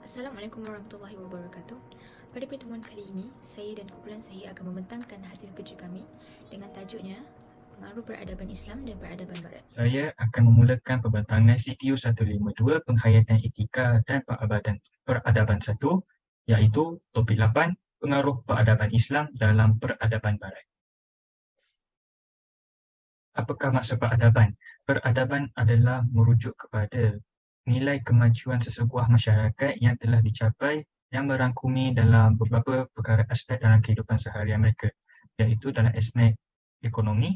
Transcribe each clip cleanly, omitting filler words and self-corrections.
Assalamualaikum warahmatullahi wabarakatuh. Pada pertemuan kali ini, saya dan kumpulan saya akan membentangkan hasil kerja kami dengan tajuknya Pengaruh Peradaban Islam dan Peradaban Barat. Saya akan memulakan pembentangan CTU 152 Penghayatan Etika dan Peradaban 1, iaitu topik 8 Pengaruh Peradaban Islam dalam Peradaban Barat. Apakah maksud peradaban? Peradaban adalah merujuk kepada nilai kemajuan sesebuah masyarakat yang telah dicapai yang merangkumi dalam beberapa perkara aspek dalam kehidupan seharian mereka, iaitu dalam aspek ekonomi,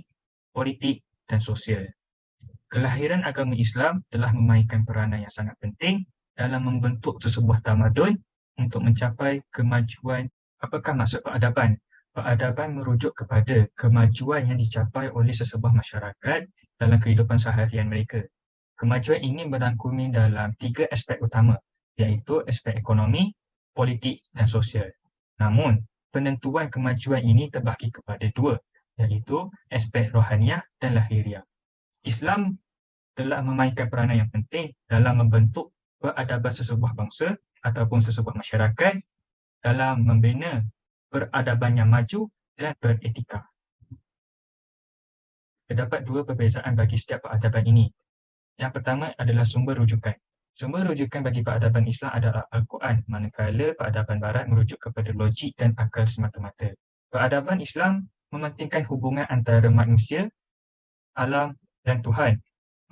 politik dan sosial. Kelahiran agama Islam telah memainkan peranan yang sangat penting dalam membentuk sesebuah tamadun untuk mencapai kemajuan. Apakah maksud peradaban? Peradaban merujuk kepada kemajuan yang dicapai oleh sesebuah masyarakat dalam kehidupan seharian mereka. Kemajuan ini merangkumi dalam 3 aspek utama, iaitu aspek ekonomi, politik dan sosial. Namun, penentuan kemajuan ini terbahagi kepada 2, iaitu aspek rohaniah dan lahiriah. Islam telah memainkan peranan yang penting dalam membentuk peradaban sesebuah bangsa ataupun sesebuah masyarakat dalam membina peradaban yang maju dan beretika. Terdapat 2 perbezaan bagi setiap peradaban ini. Yang pertama adalah sumber rujukan. Sumber rujukan bagi peradaban Islam adalah Al-Quran, manakala peradaban Barat merujuk kepada logik dan akal semata-mata. Peradaban Islam mementingkan hubungan antara manusia, alam dan Tuhan,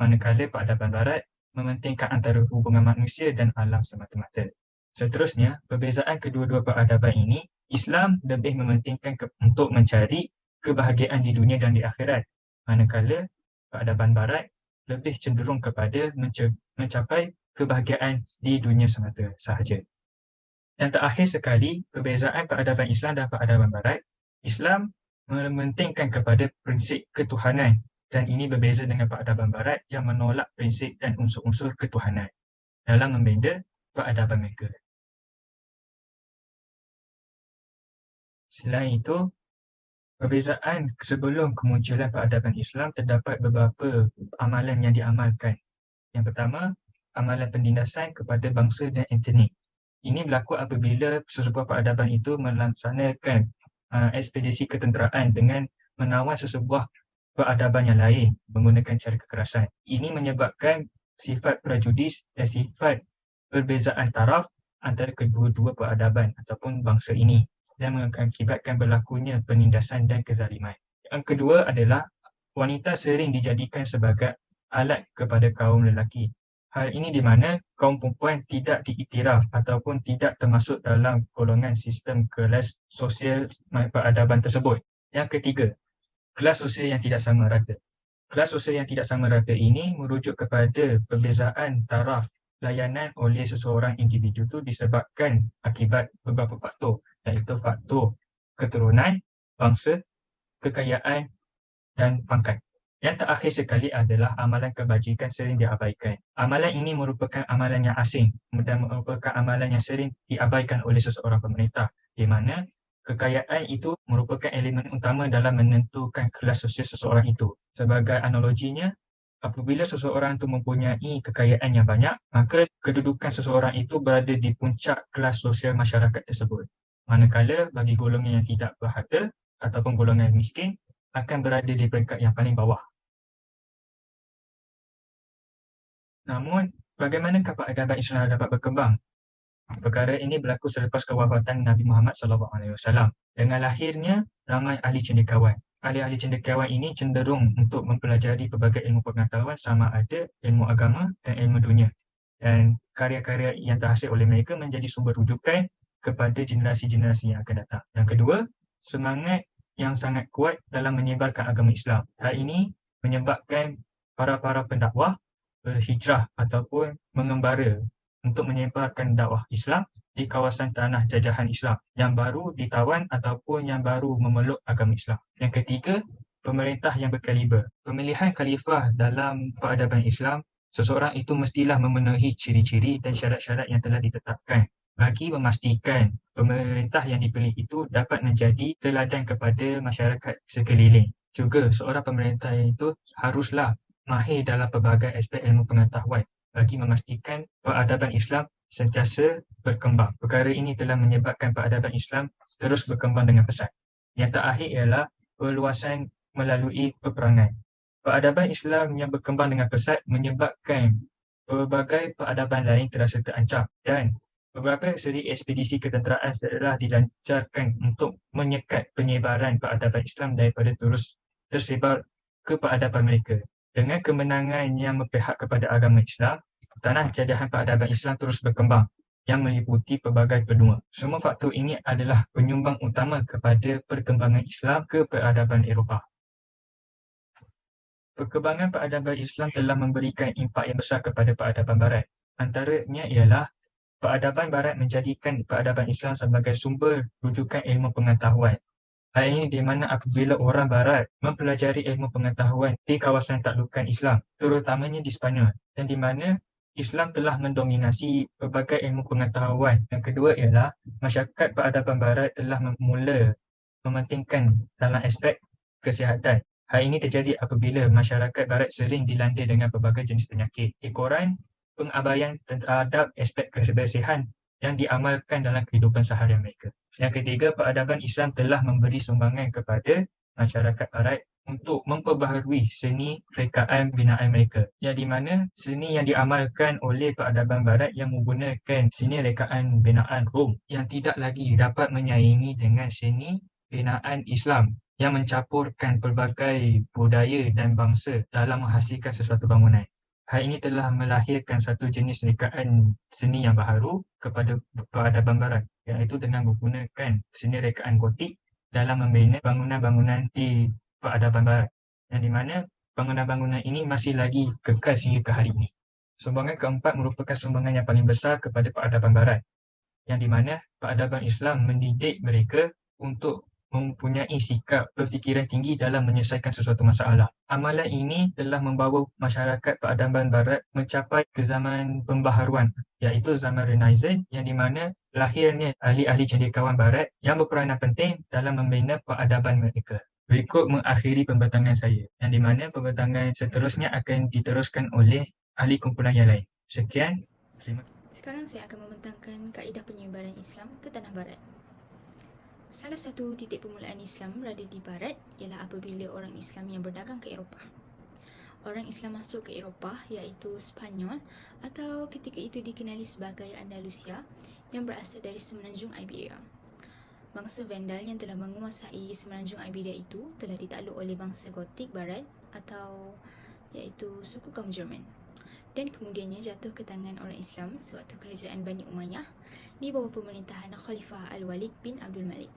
manakala peradaban Barat mementingkan antara hubungan manusia dan alam semata-mata. Seterusnya, perbezaan kedua-dua peradaban ini, Islam lebih mementingkan untuk mencari kebahagiaan di dunia dan di akhirat, manakala peradaban Barat lebih cenderung kepada mencapai kebahagiaan di dunia semata sahaja. Yang terakhir sekali, perbezaan peradaban Islam dan peradaban Barat, Islam mementingkan kepada prinsip ketuhanan, dan ini berbeza dengan peradaban Barat yang menolak prinsip dan unsur-unsur ketuhanan dalam membina peradaban mereka. Selain itu, perbezaan sebelum kemunculan peradaban Islam, terdapat beberapa amalan yang diamalkan. Yang pertama, amalan penindasan kepada bangsa dan etnik. Ini berlaku apabila sesebuah peradaban itu melaksanakan ekspedisi ketenteraan dengan menawan sesebuah peradaban yang lain menggunakan cara kekerasan. Ini menyebabkan sifat prejudis dan sifat perbezaan taraf antara kedua-dua peradaban ataupun bangsa ini dan mengakibatkan berlakunya penindasan dan kezaliman. Yang kedua adalah wanita sering dijadikan sebagai alat kepada kaum lelaki. Hal ini di mana kaum perempuan tidak diiktiraf ataupun tidak termasuk dalam golongan sistem kelas sosial peradaban tersebut. Yang ketiga, kelas sosial yang tidak sama rata. Kelas sosial yang tidak sama rata ini merujuk kepada perbezaan taraf layanan oleh seseorang individu itu disebabkan akibat beberapa faktor, iaitu faktor keturunan, bangsa, kekayaan dan pangkat. Yang terakhir sekali adalah amalan kebajikan sering diabaikan. Amalan ini merupakan amalan yang asing dan merupakan amalan yang sering diabaikan oleh seseorang pemerintah, di mana kekayaan itu merupakan elemen utama dalam menentukan kelas sosial seseorang itu. Sebagai analoginya, apabila seseorang itu mempunyai kekayaan yang banyak, maka kedudukan seseorang itu berada di puncak kelas sosial masyarakat tersebut. Manakala bagi golongan yang tidak berharta ataupun golongan miskin akan berada di peringkat yang paling bawah. Namun, bagaimanakah peradaban Islam dapat berkembang? Perkara ini berlaku selepas kewafatan Nabi Muhammad SAW. Dengan lahirnya ramai ahli cendekiawan. Ahli-ahli cendekiawan ini cenderung untuk mempelajari pelbagai ilmu pengetahuan sama ada ilmu agama dan ilmu dunia. Dan karya-karya yang terhasil oleh mereka menjadi sumber rujukan kepada generasi-generasi yang akan datang. Yang kedua, semangat yang sangat kuat dalam menyebarkan agama Islam. Hal ini menyebabkan para pendakwah berhijrah ataupun mengembara untuk menyebarkan dakwah Islam di kawasan tanah jajahan Islam yang baru ditawan ataupun yang baru memeluk agama Islam. Yang ketiga, pemerintah yang berkaliber. Pemilihan khalifah dalam peradaban Islam, seseorang itu mestilah memenuhi ciri-ciri dan syarat-syarat yang telah ditetapkan bagi memastikan pemerintah yang dipilih itu dapat menjadi teladan kepada masyarakat sekeliling. Juga seorang pemerintah itu haruslah mahir dalam pelbagai aspek ilmu pengetahuan bagi memastikan peradaban Islam sentiasa berkembang. Perkara ini telah menyebabkan peradaban Islam terus berkembang dengan pesat. Yang terakhir ialah perluasan melalui peperangan. Peradaban Islam yang berkembang dengan pesat menyebabkan pelbagai peradaban lain terasa terancam dan beberapa seri ekspedisi ketenteraan telah dilancarkan untuk menyekat penyebaran peradaban Islam daripada terus tersebar ke peradaban mereka. Dengan kemenangan yang memihak kepada agama Islam, tanah jajahan peradaban Islam terus berkembang yang meliputi pelbagai benua. Semua faktor ini adalah penyumbang utama kepada perkembangan Islam ke peradaban Eropah. Perkembangan peradaban Islam telah memberikan impak yang besar kepada peradaban Barat. Antaranya ialah peradaban Barat menjadikan peradaban Islam sebagai sumber rujukan ilmu pengetahuan. Hal ini di mana apabila orang Barat mempelajari ilmu pengetahuan di kawasan taklukan Islam, terutamanya di Sepanyol, dan di mana Islam telah mendominasi pelbagai ilmu pengetahuan. Yang kedua ialah masyarakat peradaban Barat telah mula mementingkan dalam aspek kesihatan. Hal ini terjadi apabila masyarakat Barat sering dilanda dengan pelbagai jenis penyakit. Ekoran pengabaian terhadap aspek kebersihan yang diamalkan dalam kehidupan seharian mereka. Yang ketiga, peradaban Islam telah memberi sumbangan kepada masyarakat Barat untuk memperbaharui seni rekaan binaan mereka. Yang di mana seni yang diamalkan oleh peradaban Barat yang menggunakan seni rekaan binaan Rom yang tidak lagi dapat menyaingi dengan seni binaan Islam yang mencampurkan pelbagai budaya dan bangsa dalam menghasilkan sesuatu bangunan. Hal ini telah melahirkan satu jenis rekaan seni yang baharu kepada peradaban Barat, iaitu dengan menggunakan seni rekaan gotik dalam membina bangunan-bangunan di peradaban Barat, yang di mana bangunan-bangunan ini masih lagi kekal sehingga ke hari ini. Sumbangan keempat merupakan sumbangan yang paling besar kepada peradaban Barat, yang di mana peradaban Islam mendidik mereka untuk mempunyai sikap berfikiran tinggi dalam menyelesaikan sesuatu masalah. Amalan ini telah membawa masyarakat peradaban Barat mencapai ke zaman pembaharuan, iaitu zaman Renaissance, yang di mana lahirnya ahli-ahli cendekiawan Barat yang berperanan penting dalam membina peradaban mereka. Berikut mengakhiri pembentangan saya, yang di mana pembentangan seterusnya akan diteruskan oleh ahli kumpulan yang lain. Sekian, terima kasih. Sekarang saya akan membentangkan kaedah penyebaran Islam ke tanah Barat. Salah satu titik permulaan Islam berada di Barat ialah apabila orang Islam yang berdagang ke Eropah. Orang Islam masuk ke Eropah iaitu Sepanyol atau ketika itu dikenali sebagai Andalusia yang berasal dari semenanjung Iberia. Bangsa Vandal yang telah menguasai semenanjung Iberia itu telah ditakluk oleh bangsa Gotik Barat atau iaitu suku kaum Jerman, dan kemudiannya jatuh ke tangan orang Islam sewaktu kerajaan Bani Umayyah di bawah pemerintahan Khalifah Al-Walid bin Abdul Malik.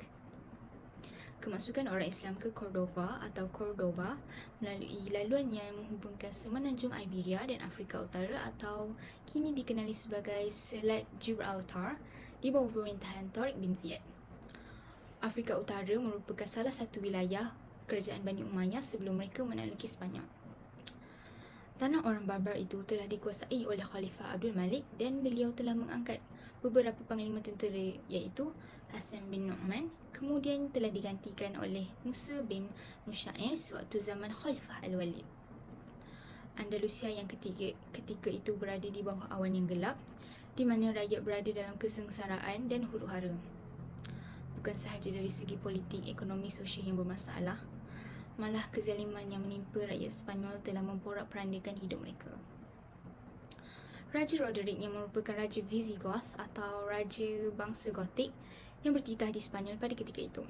Kemasukan orang Islam ke Cordova atau Cordoba melalui laluan yang menghubungkan semenanjung Iberia dan Afrika Utara atau kini dikenali sebagai Selat Gibraltar di bawah pemerintahan Tariq bin Ziyad. Afrika Utara merupakan salah satu wilayah kerajaan Bani Umayyah sebelum mereka menakluki Sepanyol. Tanah orang Barbar itu telah dikuasai oleh Khalifah Abdul Malik dan beliau telah mengangkat beberapa panglima tentera iaitu Hassan bin Nu'man, kemudian telah digantikan oleh Musa bin Nushair sewaktu zaman Khalifah Al-Walid. Andalusia yang ketika itu berada di bawah awan yang gelap, di mana rakyat berada dalam kesengsaraan dan huru-hara. Bukan sahaja dari segi politik, ekonomi, sosial yang bermasalah, malah kezaliman yang menimpa rakyat Sepanyol telah memporak-perandakan hidup mereka. Raja Roderick yang merupakan Raja Visigoth atau Raja bangsa Gotik yang bertitah di Sepanyol pada ketika itu.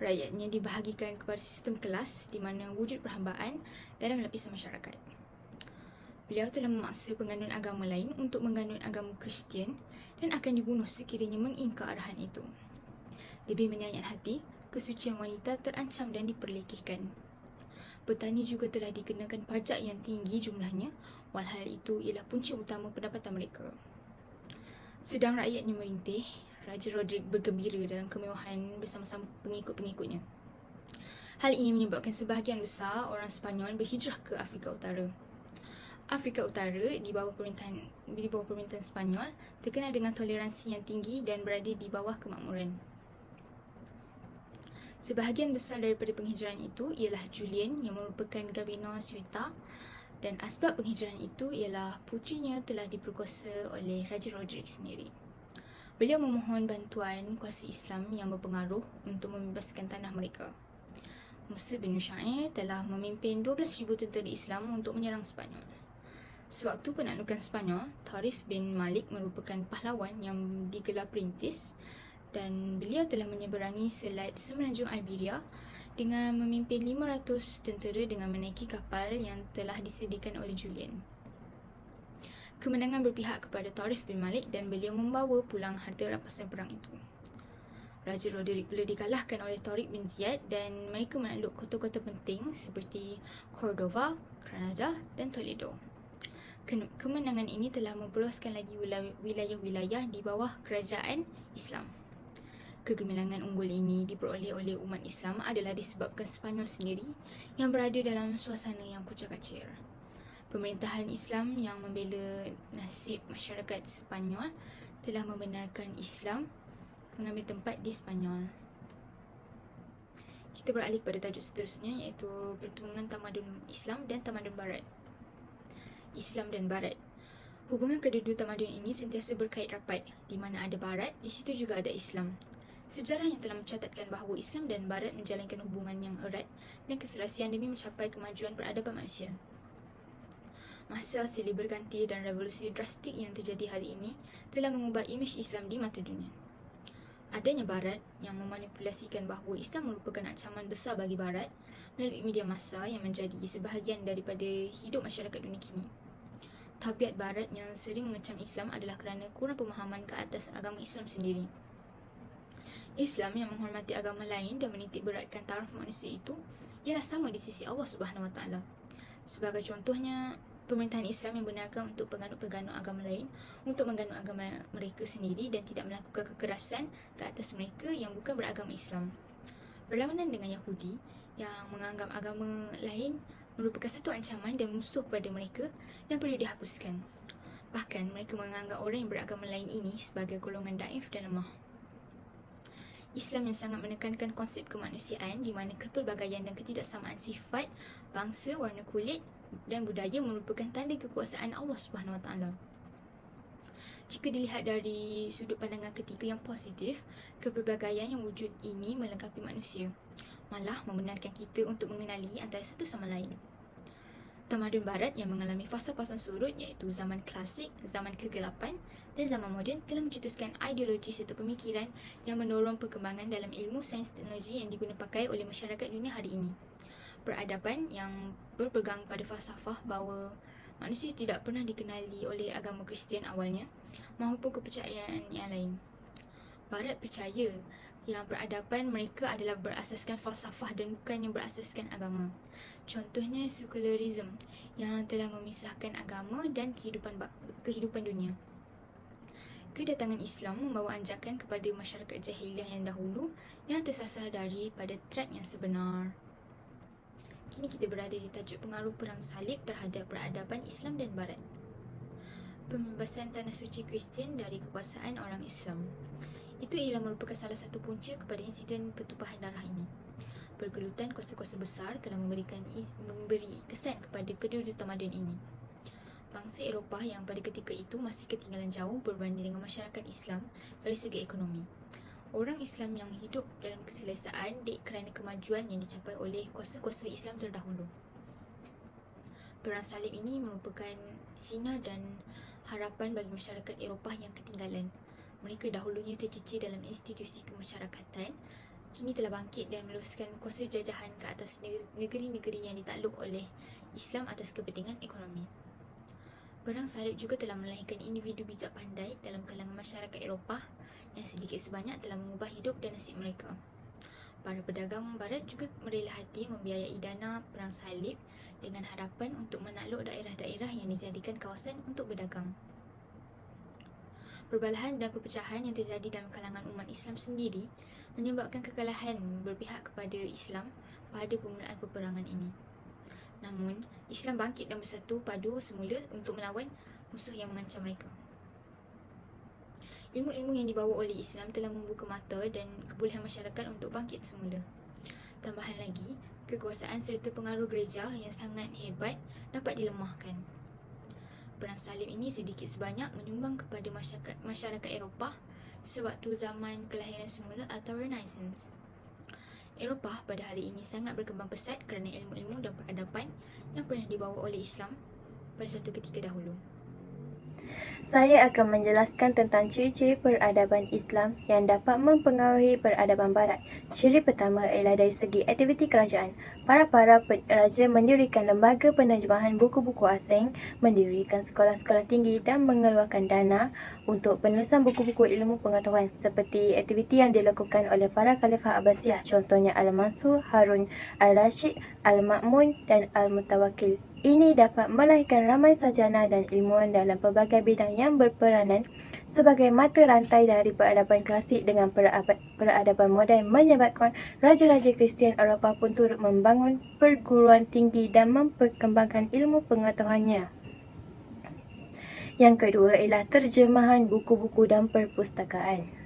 Rakyatnya dibahagikan kepada sistem kelas di mana wujud perhambaan dalam lapisan masyarakat. Beliau telah memaksa penganut agama lain untuk menganut agama Kristian dan akan dibunuh sekiranya mengingkar arahan itu. Lebih menyayat hati, kesucian wanita terancam dan diperlekehkan. Petani juga telah dikenakan pajak yang tinggi jumlahnya, walhal itu ialah punca utama pendapatan mereka. Sedang rakyatnya merintih, Raja Roderick bergembira dalam kemewahan bersama-sama pengikut-pengikutnya. Hal ini menyebabkan sebahagian besar orang Sepanyol berhijrah ke Afrika Utara. Afrika Utara di bawah pemerintahan Sepanyol terkenal dengan toleransi yang tinggi dan berada di bawah kemakmuran. Sebahagian besar daripada penghijrahan itu ialah Julian yang merupakan Gabino Ceuta Dan asbab penghijrahan itu ialah putrinya telah diperkosa oleh Raja Roderick sendiri. Beliau memohon bantuan kuasa Islam yang berpengaruh untuk membebaskan tanah mereka. Musa bin Nushair telah memimpin 12,000 tentera Islam untuk menyerang Sepanyol. Sewaktu penaklukan Sepanyol, Tarif bin Malik merupakan pahlawan yang digelar perintis dan beliau telah menyeberangi selat semenanjung Iberia dengan memimpin 500 tentera dengan menaiki kapal yang telah disediakan oleh Julian. Kemenangan berpihak kepada Tarif bin Malik dan beliau membawa pulang harta rampasan perang itu. Raja Roderick pula dikalahkan oleh Tariq bin Ziyad dan mereka menakluk kota-kota penting seperti Cordova, Granada dan Toledo. Kemenangan ini telah memperluaskan lagi wilayah-wilayah di bawah kerajaan Islam. Kegemilangan unggul ini diperoleh oleh umat Islam adalah disebabkan Sepanyol sendiri yang berada dalam suasana yang kucak-kacir. Pemerintahan Islam yang membela nasib masyarakat Sepanyol telah membenarkan Islam mengambil tempat di Sepanyol. Kita beralih kepada tajuk seterusnya iaitu pertemuan tamadun Islam dan tamadun Barat. Islam dan Barat. Hubungan kedua-dua tamadun ini sentiasa berkait rapat. Di mana ada Barat, di situ juga ada Islam. Sejarah yang telah mencatatkan bahawa Islam dan Barat menjalankan hubungan yang erat dan keserasian demi mencapai kemajuan peradaban manusia. Masa silih berganti dan revolusi drastik yang terjadi hari ini telah mengubah imej Islam di mata dunia. Adanya Barat yang memanipulasikan bahawa Islam merupakan ancaman besar bagi Barat melalui media massa yang menjadi sebahagian daripada hidup masyarakat dunia kini. Tabiat Barat yang sering mengecam Islam adalah kerana kurang pemahaman ke atas agama Islam sendiri. Islam yang menghormati agama lain dan menitik beratkan taraf manusia itu ialah sama di sisi Allah Subhanahu Wa Taala. Sebagai contohnya, pemerintahan Islam yang benarkan untuk penganut-penganut agama lain untuk menganut agama mereka sendiri dan tidak melakukan kekerasan ke atas mereka yang bukan beragama Islam. Berlawanan dengan Yahudi yang menganggap agama lain merupakan satu ancaman dan musuh kepada mereka dan perlu dihapuskan. Bahkan mereka menganggap orang yang beragama lain ini sebagai golongan daif dan lemah. Islam yang sangat menekankan konsep kemanusiaan di mana kepelbagaian dan ketidaksamaan sifat, bangsa, warna kulit dan budaya merupakan tanda kekuasaan Allah Subhanahu Wa Taala. Jika dilihat dari sudut pandangan ketiga yang positif, kepelbagaian yang wujud ini melengkapi manusia, malah membenarkan kita untuk mengenali antara satu sama lain. Tamadun Barat yang mengalami fasa pasang surut iaitu zaman klasik, zaman kegelapan dan zaman moden telah mencetuskan ideologi serta pemikiran yang mendorong perkembangan dalam ilmu sains teknologi yang digunakan pakai oleh masyarakat dunia hari ini. Peradaban yang berpegang pada falsafah bahawa manusia tidak pernah dikenali oleh agama Kristian awalnya maupun kepercayaan yang lain. Barat percaya yang peradaban mereka adalah berasaskan falsafah dan bukan yang berasaskan agama. Contohnya sekularisme yang telah memisahkan agama dan kehidupan dunia. Kedatangan Islam membawa anjakan kepada masyarakat jahiliah yang dahulu yang tersasar daripada track yang sebenar. Kini kita berada di tajuk pengaruh perang salib terhadap peradaban Islam dan Barat. Pembebasan tanah suci Kristian dari kekuasaan orang Islam. Itu ialah merupakan salah satu punca kepada insiden pertumpahan darah ini. Pergelutan kuasa-kuasa besar telah memberi kesan kepada kedua-dua tamadun ini. Bangsa Eropah yang pada ketika itu masih ketinggalan jauh berbanding dengan masyarakat Islam dari segi ekonomi. Orang Islam yang hidup dalam keselesaan kerana kemajuan yang dicapai oleh kuasa-kuasa Islam terdahulu. Perang salib ini merupakan sinar dan harapan bagi masyarakat Eropah yang ketinggalan. Mereka dahulunya tercicir dalam institusi kemasyarakatan, kini telah bangkit dan meluaskan kuasa jajahan ke atas negeri-negeri yang ditakluk oleh Islam atas kepentingan ekonomi. Perang salib juga telah melahirkan individu bijak pandai dalam kalangan masyarakat Eropah yang sedikit sebanyak telah mengubah hidup dan nasib mereka. Para pedagang Barat juga merela hati membiayai dana perang salib dengan harapan untuk menakluk daerah-daerah yang dijadikan kawasan untuk berdagang. Perbalahan dan perpecahan yang terjadi dalam kalangan umat Islam sendiri menyebabkan kekalahan berpihak kepada Islam pada permulaan peperangan ini. Namun, Islam bangkit dan bersatu padu semula untuk melawan musuh yang mengancam mereka. Ilmu-ilmu yang dibawa oleh Islam telah membuka mata dan kebolehan masyarakat untuk bangkit semula. Tambahan lagi, kekuasaan serta pengaruh gereja yang sangat hebat dapat dilemahkan. Perang salib ini sedikit sebanyak menyumbang kepada masyarakat Eropah sewaktu zaman kelahiran semula atau Renaissance. Eropah pada hari ini sangat berkembang pesat kerana ilmu-ilmu dan peradaban yang pernah dibawa oleh Islam pada suatu ketika dahulu. Saya akan menjelaskan tentang ciri-ciri peradaban Islam yang dapat mempengaruhi peradaban Barat. Ciri pertama ialah dari segi aktiviti kerajaan. Para raja mendirikan lembaga penerjemahan buku-buku asing, mendirikan sekolah-sekolah tinggi dan mengeluarkan dana untuk penulisan buku-buku ilmu pengetahuan seperti aktiviti yang dilakukan oleh para Khalifah Abbasiyah, contohnya Al-Mansur, Harun Al-Rashid, Al-Ma'mun dan Al-Mutawakkil. Ini dapat melahirkan ramai sarjana dan ilmuwan dalam pelbagai bidang yang berperanan sebagai mata rantai dari peradaban klasik dengan peradaban moden, menyebabkan raja-raja Kristian Eropah pun turut membangun perguruan tinggi dan memperkembangkan ilmu pengetahuannya. Yang kedua ialah terjemahan buku-buku dan perpustakaan.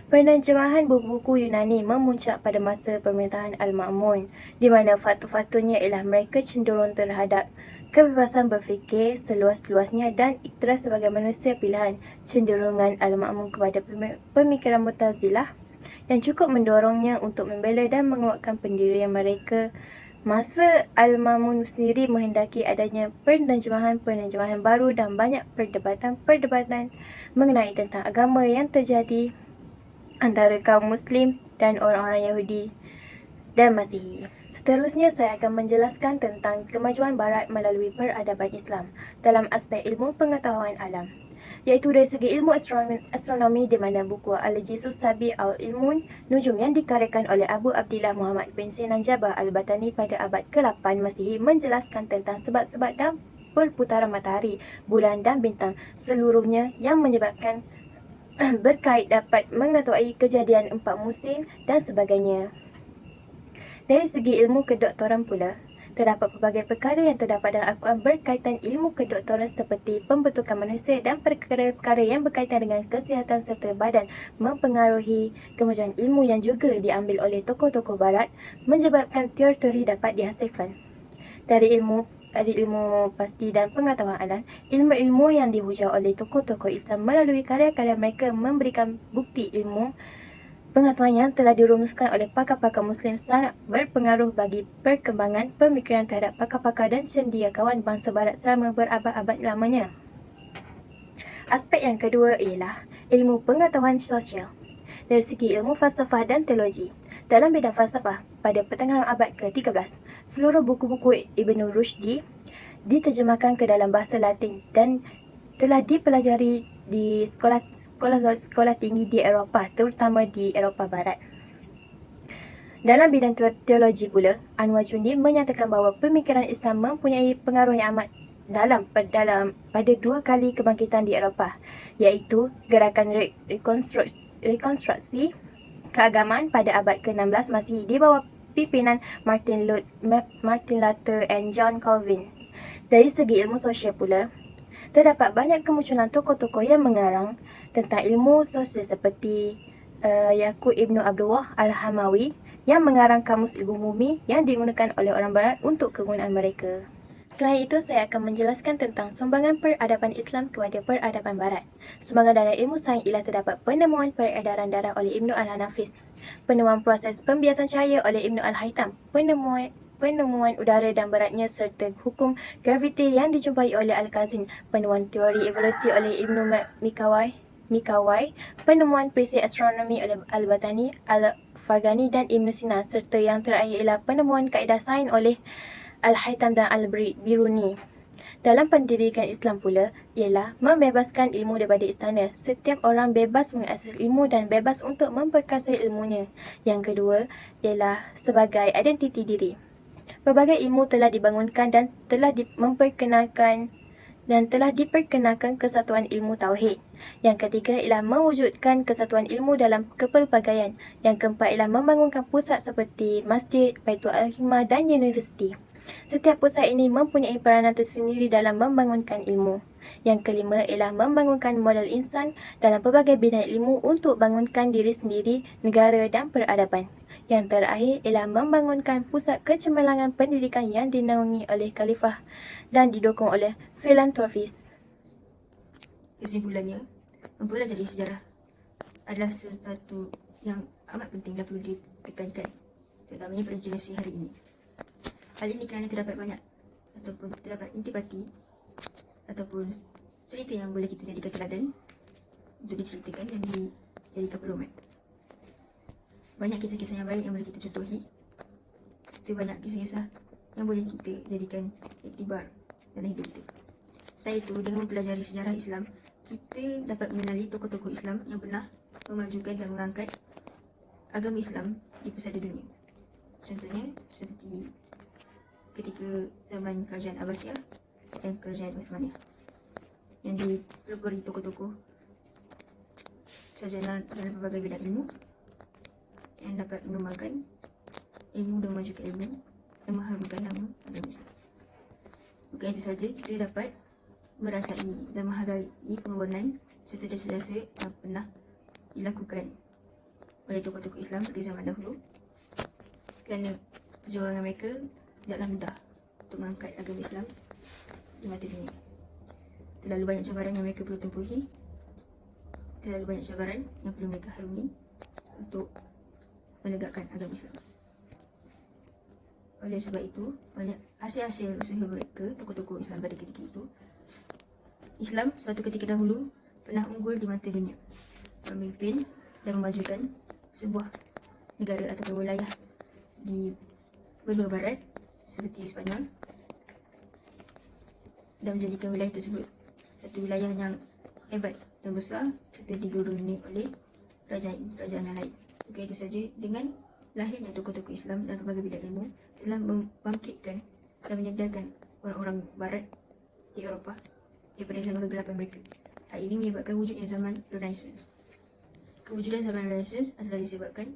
Penerjemahan buku-buku Yunani memuncak pada masa pemerintahan Al-Ma'mun, di mana faktor-faktornya ialah mereka cenderung terhadap kebebasan berfikir seluas-luasnya dan ikhtiar sebagai manusia pilihan. Cenderungan Al-Ma'mun kepada pemikiran Mu'tazilah yang cukup mendorongnya untuk membela dan menguatkan pendirian mereka. Masa Al-Ma'mun sendiri menghendaki adanya penerjemahan baru dan banyak perdebatan mengenai tentang agama yang terjadi antara kaum Muslim dan orang-orang Yahudi dan Masihi. Seterusnya saya akan menjelaskan tentang kemajuan Barat melalui peradaban Islam dalam aspek ilmu pengetahuan alam, iaitu dari segi ilmu astronomi di mana buku Al-Jisus Sabi Al-Ilmun Nujum yang dikaryakan oleh Abu Abdillah Muhammad bin Sinan Jabal Al-Batani pada abad ke-8 Masihi menjelaskan tentang sebab-sebab dan perputaran matahari, bulan dan bintang seluruhnya yang menyebabkan berkait dapat mengetahui kejadian 4 musim dan sebagainya. Dari segi ilmu kedoktoran pula, terdapat pelbagai perkara yang terdapat dalam Al-Quran berkaitan ilmu kedoktoran seperti pembentukan manusia dan perkara-perkara yang berkaitan dengan kesihatan serta badan mempengaruhi kemajuan ilmu yang juga diambil oleh tokoh-tokoh Barat menyebabkan teori-teori dapat dihasilkan. Dari ilmu pasti dan pengetahuan alam, ilmu-ilmu yang dihujah oleh tokoh-tokoh Islam melalui karya-karya mereka memberikan bukti ilmu pengetahuan yang telah dirumuskan oleh pakar-pakar Muslim sangat berpengaruh bagi perkembangan pemikiran terhadap pakar-pakar dan cendekiawan bangsa Barat selama berabad-abad lamanya. Aspek yang kedua ialah ilmu pengetahuan sosial. Dari segi ilmu falsafah dan teologi, dalam bidang falsafah, pada pertengahan abad ke-13, seluruh buku-buku Ibn Rushdi diterjemahkan ke dalam bahasa Latin dan telah dipelajari di sekolah tinggi di Eropah, terutama di Eropah Barat. Dalam bidang teologi pula, Anwar Jundi menyatakan bahawa pemikiran Islam mempunyai pengaruh yang amat dalam pada 2 kali kebangkitan di Eropah, iaitu gerakan rekonstruksi keagamaan pada abad ke-16 Masihi di bawah pimpinan Martin Luther dan John Calvin. Dari segi ilmu sosial pula, terdapat banyak kemunculan tokoh-tokoh yang mengarang tentang ilmu sosial seperti Yaqub Ibn Abdullah Al-Hamawi yang mengarang kamus ilmu bumi yang digunakan oleh orang Barat untuk kegunaan mereka. Selain itu, saya akan menjelaskan tentang sumbangan peradaban Islam kepada peradaban Barat. Sumbangan dalam ilmu sains ialah terdapat penemuan peredaran darah oleh Ibn Al-Hanafis, penemuan proses pembiasan cahaya oleh Ibn Al-Haytham, penemuan udara dan beratnya serta hukum graviti yang dijumpai oleh Al-Kazin, penemuan teori evolusi oleh Ibn Mikawai, penemuan prinsip astronomi oleh Al-Batani, Al-Farghani dan Ibn Sina, serta yang terakhir ialah penemuan kaedah sains oleh Al-Haytham dan Al-Biruni. Dalam pendidikan Islam pula ialah membebaskan ilmu daripada istana. Setiap orang bebas mengakses ilmu dan bebas untuk memperkasa ilmunya. Yang kedua ialah sebagai identiti diri. Pelbagai ilmu telah dibangunkan dan telah diperkenalkan kesatuan ilmu tauhid. Yang ketiga ialah mewujudkan kesatuan ilmu dalam kepelbagaian. Yang keempat ialah membangunkan pusat seperti masjid, Baitul Al-Hikmah dan universiti. Setiap pusat ini mempunyai peranan tersendiri dalam membangunkan ilmu. Yang kelima ialah membangunkan modal insan dalam pelbagai bidang ilmu untuk bangunkan diri sendiri, negara dan peradaban. Yang terakhir ialah membangunkan pusat kecemerlangan pendidikan yang dinaungi oleh khalifah dan didukung oleh filantropis. Kesimpulannya, mempelajari sejarah adalah sesuatu yang amat penting dan perlu ditekankan, terutamanya pada generasi hari ini. Hal ini kerana terdapat banyak ataupun terdapat intipati ataupun cerita yang boleh kita jadikan teladan untuk diceritakan dan dijadikan pedoman. Banyak kisah-kisah yang baik yang boleh kita contohi. Kita banyak kisah-kisah yang boleh kita jadikan iktibar dalam hidup kita. Selain itu, dengan mempelajari sejarah Islam, kita dapat mengenali tokoh-tokoh Islam yang pernah memajukan dan mengangkat agama Islam di pesada dunia. Contohnya seperti ketika zaman kerajaan Abbasiyah dan kerajaan Uthmaniyah, yang dipelopori tokoh-tokoh sarjana dalam berbagai bidang ilmu yang dapat mengembangkan ilmu dan memajukan ilmu dan mengharumkan nama agama Islam. Bukan itu saja, kita dapat merasai dan menghargai pengorbanan serta jasa-jasa yang pernah dilakukan oleh tokoh-tokoh Islam pada zaman dahulu, kerana perjuangan mereka tidaklah mudah untuk mengangkat agama Islam di mata dunia. Terlalu banyak cabaran yang mereka perlu tempuhi, terlalu banyak cabaran yang perlu mereka harungi untuk menegakkan agama Islam. Oleh sebab itu, oleh hasil-hasil usaha mereka, tokoh-tokoh Islam pada ketika itu, Islam suatu ketika dahulu pernah unggul di mata dunia, memimpin dan memajukan sebuah negara atau wilayah di benua barat seperti Sepanyol, dan menjadikan wilayah tersebut satu wilayah yang hebat dan besar serta digerungi oleh kerajaan-kerajaan yang lain. Bukan itu saja, dengan lahirnya tokoh-tokoh Islam dan berbagai bidang ilmu telah membangkitkan dan menyadarkan orang-orang barat di Eropah daripada zaman kegelapan mereka. Hal ini menyebabkan wujudnya zaman Renaissance. Kewujudan zaman Renaissance adalah disebabkan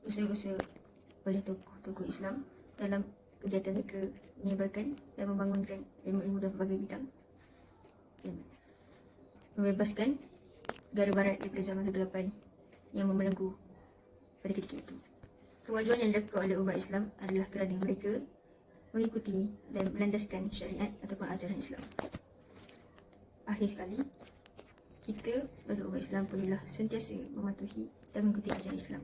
usaha-usaha oleh tokoh-tokoh Islam dalam kegiatan mereka menyebarkan dan membangunkan ilmu-ilmu dalam berbagai bidang dan membebaskan negara barat daripada zaman kegelapan yang membelenggu pada ketika itu. Kemajuan yang dilakukan oleh umat Islam adalah kerana mereka mengikuti dan melandaskan syariat ataupun ajaran Islam. Akhir sekali, kita sebagai umat Islam perlulah sentiasa mematuhi dan mengikuti ajaran Islam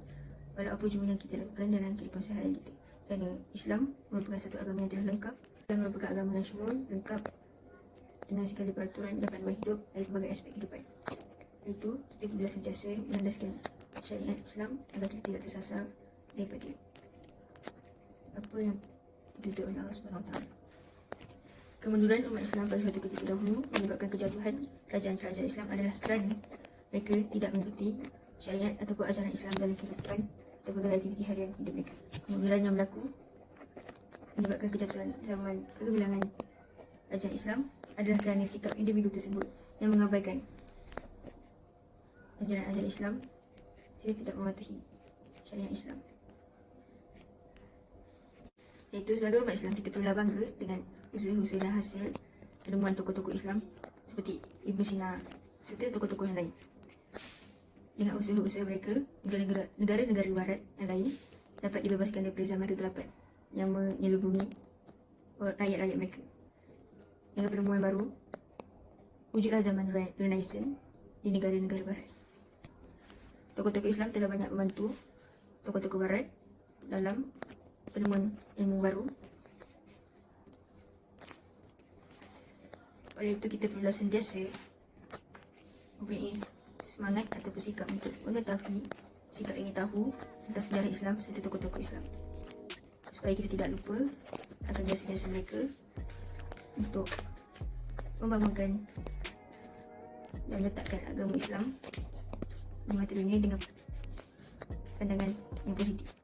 walau apa jua yang kita lakukan dalam kehidupan seharian kita, kerana Islam merupakan satu agama yang telah lengkap dan merupakan agama yang syumul, lengkap dengan segala peraturan dan panduan hidup dari berbagai aspek kehidupan. Itu kita perlu sentiasa melandaskan syariat Islam agar kita tidak tersasar daripada apa yang dituntut oleh Allah SWT. Kemunduran umat Islam pada suatu ketika dahulu menyebabkan kejatuhan kerajaan-kerajaan Islam adalah kerana mereka tidak mengikuti syariat ataupun ajaran Islam dalam kehidupan ataupun dalam aktiviti harian hidup mereka. Kemunduran yang berlaku menyebabkan kejatuhan zaman kegemilangan kerajaan Islam adalah kerana sikap individu tersebut yang mengabaikan ajaran-ajaran Islam sehingga tidak mematuhi syariat Islam. Iaitu sebagai umat Islam, kita perlu bangga dengan usaha-usaha dan hasil penemuan tokoh-tokoh Islam seperti Ibn Sina serta tokoh-tokoh yang lain. Dengan usaha-usaha mereka, negara-negara barat yang lain dapat dibebaskan daripada zaman kegelapan yang menyelubungi rakyat-rakyat mereka. Dengan penemuan baru, wujudlah zaman Renaissance di negara-negara barat. Tokoh-tokoh Islam telah banyak membantu tokoh-tokoh barat dalam penemuan ilmu baru. Oleh itu, kita perlu sentiasa mempunyai semangat ataupun sikap untuk mengetahui, sikap ingin tahu tentang sejarah Islam serta tokoh-tokoh Islam, supaya kita tidak lupa akan jasa-jasa mereka untuk membangunkan dan meletakkan agama Islam di mata dunia dengan pandangan yang positif.